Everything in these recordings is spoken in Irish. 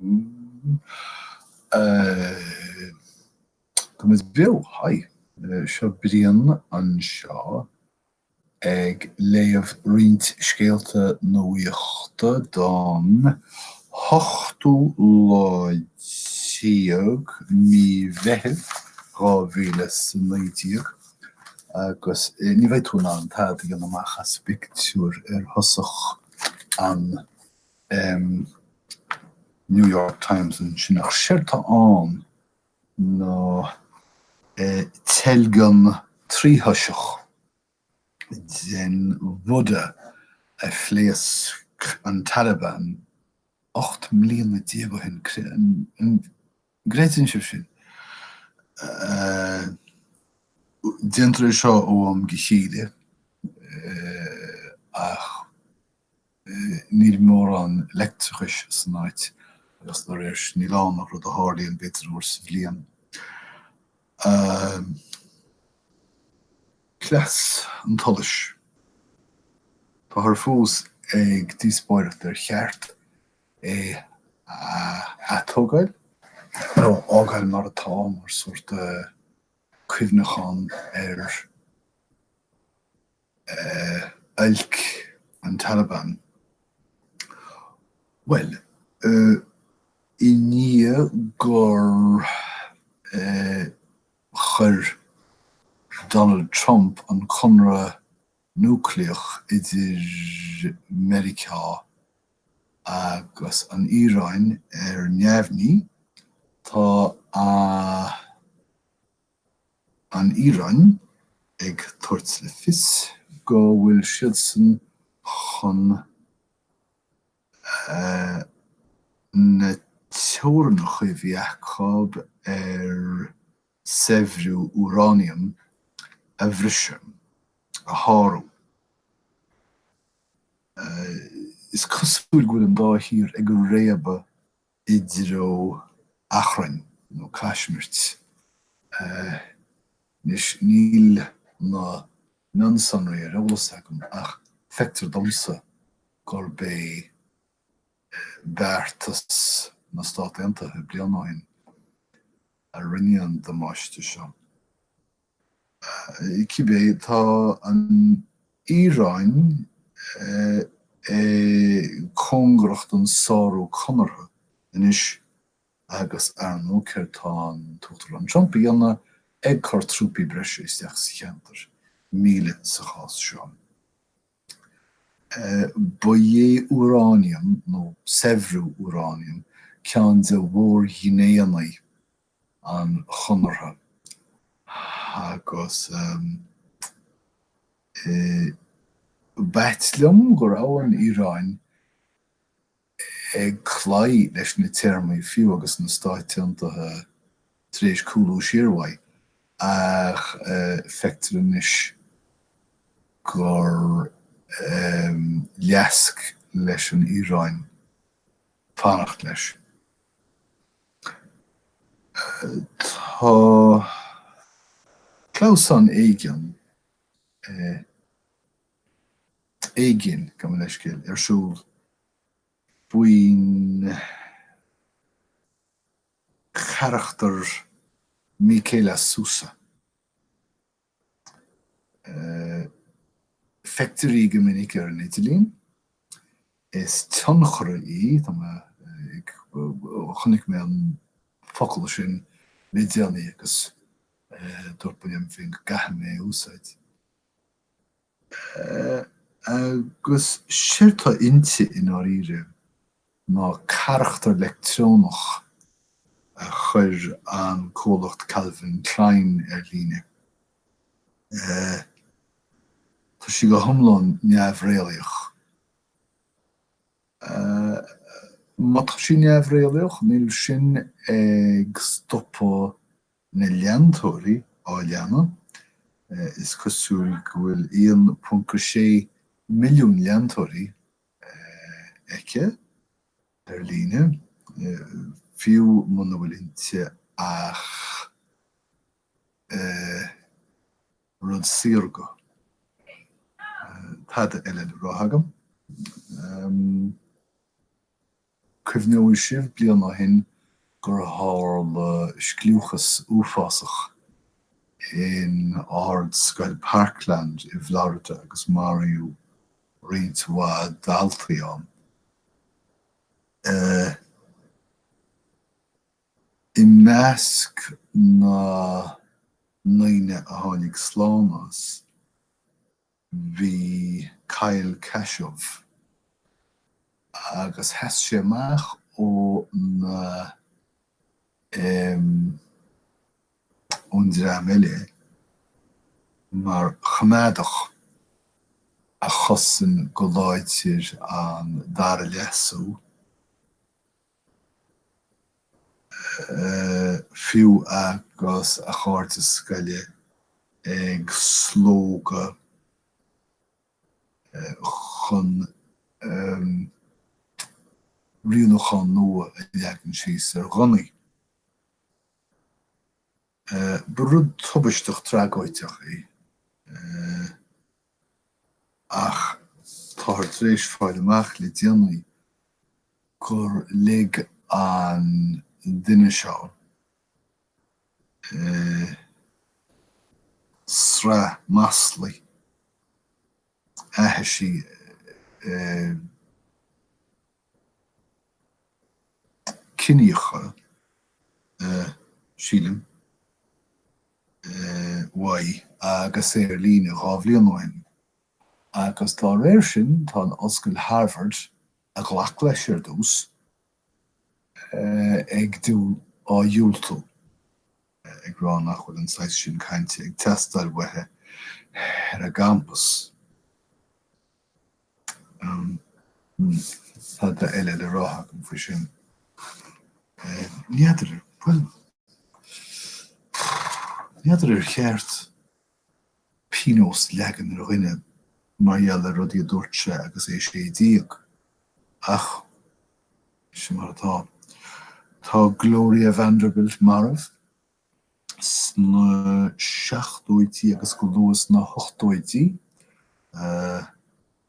Go is bio, hai. Seo brian an seo ag léamh rint scéalta nuíochta don 8 mí bheitheh 2019 agus ní bheith tú ná an tad gan amachchas pictiúr thosach an New York Times an sin ach seirta an nó telgan tríthaiseach den bhuda a phléas an Taliban 8 milliún díobh hin an gréitin sin. Dintre seo ó am gichéide ach níl mór an lectrachis snáid agus nar éis ní lán nach rud a hálíonn betar úr sa bhliain. Clas an tulis. Tá thar fós ag díospóireacht ar cheart atógáil nó ágáil mar atá mar suirt cuimhnechan ar ilc an Taliban. Well, I ní gur chur Donald Trump an chunra núcleach idir America agus an Iráin ar neamhní tá an Iráin ag tuairt le fios go bhfuil siad san chun na teoranach a bhíochab ar seimhriú uranium a bhriсе a háú. Is cosúil go an dá hir ag go réaba idir ó Achrain nó Kashmirt. Nis níl na non-sunray ar eolastacham ach feictear domsa gur bé beartas na Stát Aontaithe blianáin a rinnean do máiste seo. Cibé tá an Iráin cóngracht an sáú conartha inis agus arnó ceir tá an tuachtar an Trump dhéanana ag chuir trúpaí breise isteach sa cheantar míle sa chás seo. Ba dhé uranium nó seimhriú uranium ceann de mhór ghinéanaí an chonartha agus beitlim gur áhan Iráin ag chlaid leis na téirmí fiú agus na Stáit Aontaithe tar éis cúlú siarmhaid ach feictear inis gur leasc leis an Iráin fanacht leis. Tá Klaus-an éigean gan leis céil arsúl buin charachtar Michaela Sousa. Feicteoirí go minic ar an Itilín is tionchra chunig mé an focail sin méideanaí agus dúirt fin gaithe mé úsáid. Agus siirtá inti in áíre ná charachtar lectrónach a chur an cólacht Calvin Klein ar líne. Tá sí go thomláin neamhréalaíoch. Má tá sí neamhréalaíoch níl sin ag stoppa na leantóirí á leanna. Is cosúil go bhfuil 1.6 milliún leantóirí aice ar líne. Fiú muna bhfuil inte ach rud siarga. Tá eile ráthagam. Cuimhnú sibh bliana hin gur hála scliúchas úfásach in ard Scoil Parkland I Florida agus Mariú rintá daltaíán. I measc na naine a tháinig slánas bhí Kyle Kashov agus heas sé amach ó na undra meile mar chaméadach a chosan go láitir an dar lesú fiú agus a cháirte scoile ag slóga chun rialachan nua a leagan síos ar ghonaí. Ba rud tubaistech trágóiteach ach táir tréis fáil amach le déanaí gur lig an duine seo sra maslaí aithe sí cineocha sílim wai agus ar líne gábhlíonóin. Agus tá réir sin tá an Oscail Harvard a ghlach leis ar dús ag dú á dúltú ag rá nachfuil an sais sin cainte ag testáil wethe ar a campus. Tá de eile le ráthach an fa sin. Níidir ar cheart pínós legan ar rinne mar dheall a rudí a dúirte agus é sé díag. Ach, sin mar atá. Tá Gloria Vanderbilt marmh sna 16 agus go luas na 8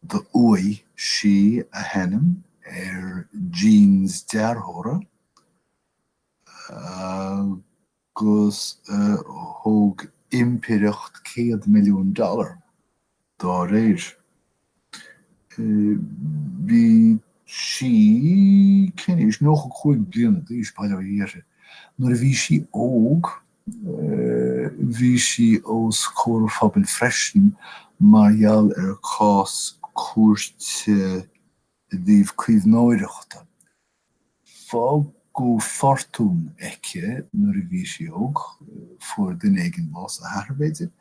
de uai si a hennim ar jeans dearthóra agus thug impireacht $100 million dá réir. Bhí sí cinnis noch chuig bliana dís bailile dhéire. Nuair a bhí sí óg, bhí sí os córafabil freisin mar gheall ar cás cuairte díobh cuimhneoireachta. Fá go fortún eice nuair a bhí sí óg fuair den éigean bás a tharbéidir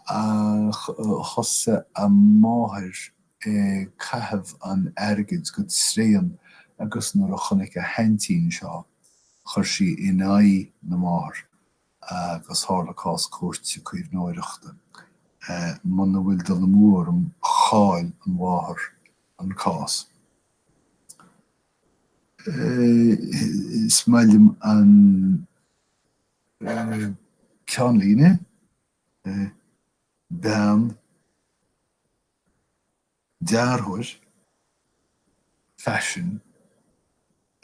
ach thosa a máthir caithfh an airgid go sréan agus nuair a chonig a hentín seo chuir sí in aghaidh na máthir agus tharla cás cuairte cuimhneoireachta. Man na bhfuil do na mór an cháil an mháthir an cás. Is mailim an ceanlíne ben dearthúir fashion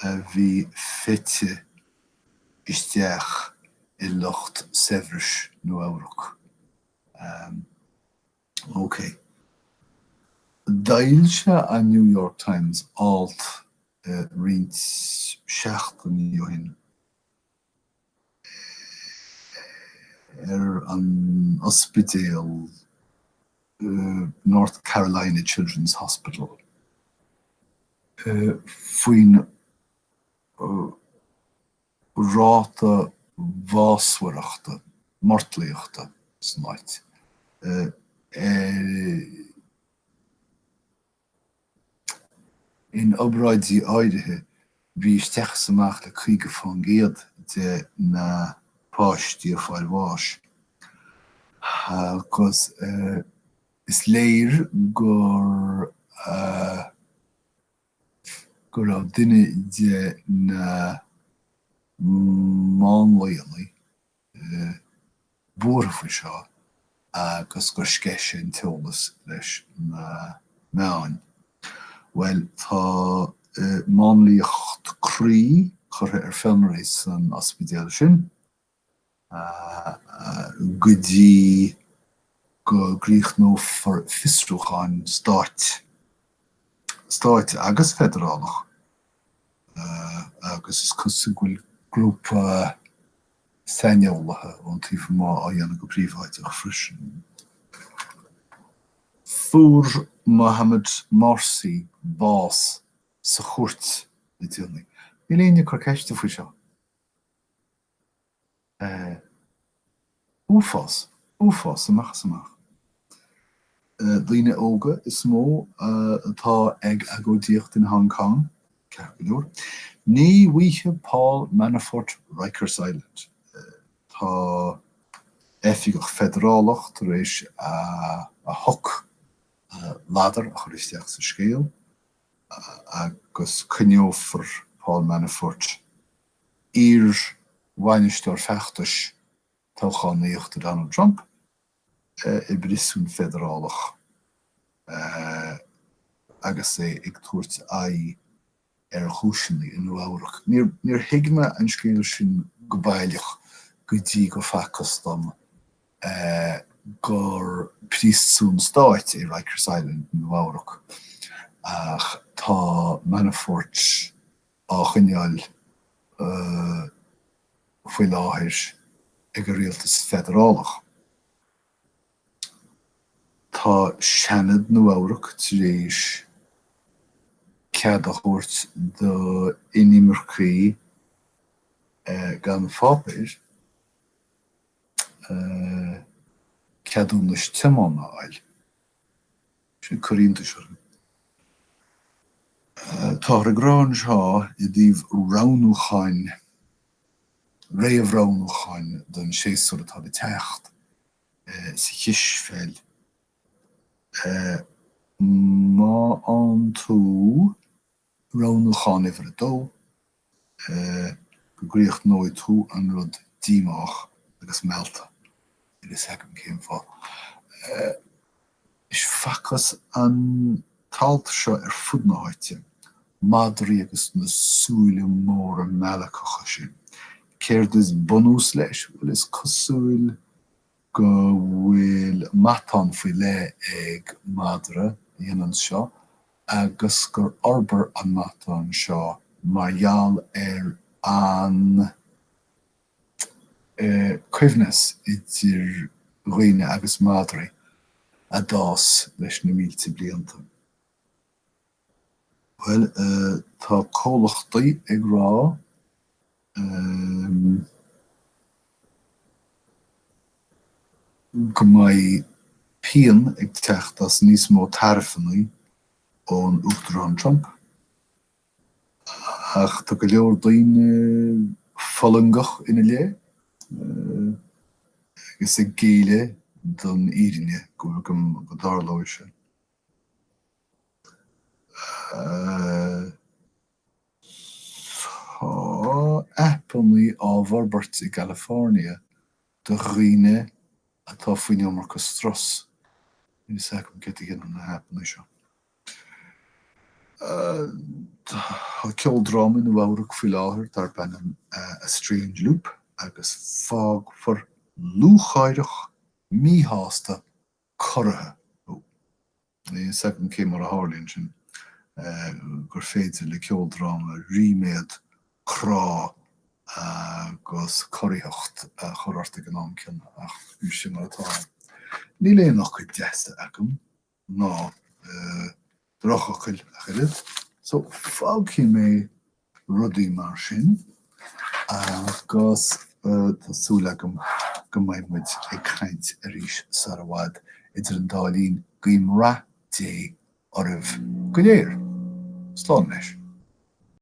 a bhí fitte isteach I lucht Severis nó Eabhrac. Okay. Dail se a New York Times alt rint 16 johin an hospital North Carolina Children's Hospital. Fuin ráta bháshuireachta, mortlaíochta snáit. In Obraidí Áirithe bhí isteach samach le chuige fan géad de na páistí a fáil bháis. Agus is léir gur á duine de na máinmhaoileaí buairtha faoi seo agus gur sceise an teolas leis na meáin. Well, tá mánlíocht crí chur filmrééis an ospidéal sin. Go dtí go gríoch nó for fistruúcháin Stáit agus federálach. Agus is cosú bhfuil grúpa seineolathe ón tífa má a dhéanana go príomhhaiteach frisin. Fuair Mohamed Morsi bás sa chuirt na tíonaí. Ní léonne chu ceiste faoi seo. Úfás amach. Líne óga is mó atá ag agódíocht in Hong Kong, cearúir. Ní bhuaithe Paul Manafort Rikers Island. Tá éifigach federálach tar éis a hoc ladar a choristeach sa scéal agus cneofar Paul Manafort ír bhainisteoir feachtas táchaíochtta Donald Trump I brisún federálach agus ag tuairt aghaidh ar chúiseannaí in Nuachtach. Níor hiigme an scéal sin go baileach go dtí go fachas dom gur príosún Stáit I Rikers Island in Nuachtach. Ach tá Manafort á chuineáil faoi láthir ag a rialtas federálach. Tá seanad Nuachtach tar éis cead a chóirt do inimirchaí gan fápéir ceadúnas timána áil. Sin choírionta seo. Tá a gráin seo I dtíobh ránúcháin, réamh ránúcháin don séasúr atá I teacht sa chiisfeil. Má an tú ránúcháin ifir a dó, go gríocht nóid tú an rud díomach agus melta. Is heicem céim fá. Is fachas an talta seo fud na háite, Madrí agus na súile móra mealachacha sin. Céird is bunús leis, bhfuil is cosúil go bhfuil matan faoi le ag Madra dhéanann seo, agus gur orbar an matan seo margheall ar an cuimhneas idir Dhaoine agus Madra a dás leis na mílte blianta. Well, tá cólachtaí ag rá go mbeidh pian ag teacht as níos mó tarifannaí ón Uachtar an Trump. Ach tá go leor daoine follangach ina lé, agus ag géile don írinne go dárlóir se. Tá eapanaí ábharbairt I California do dhaoine atá faoin iomar go stras. Ní seacm cit gin an na eapanaí seo. Tá ceoldrám in Nuachtach faoi láthair tar ben a strange loop agus fág for lúchaireach míháasta corathe. Ní seacm cé mar a hálíonn sin gur féidir le ceoldrám a riméad crá agus choiríocht chorarta an amcin ach sin mar atá. Ní léon nach go deasta agam ná drochachail a chuid. So fág cí mé rudaí mar sin agus tásúla agam go mbeidh ag chaint arís sa a bhaid idir an dálín guim ra dé oribh go léir. Slán leis.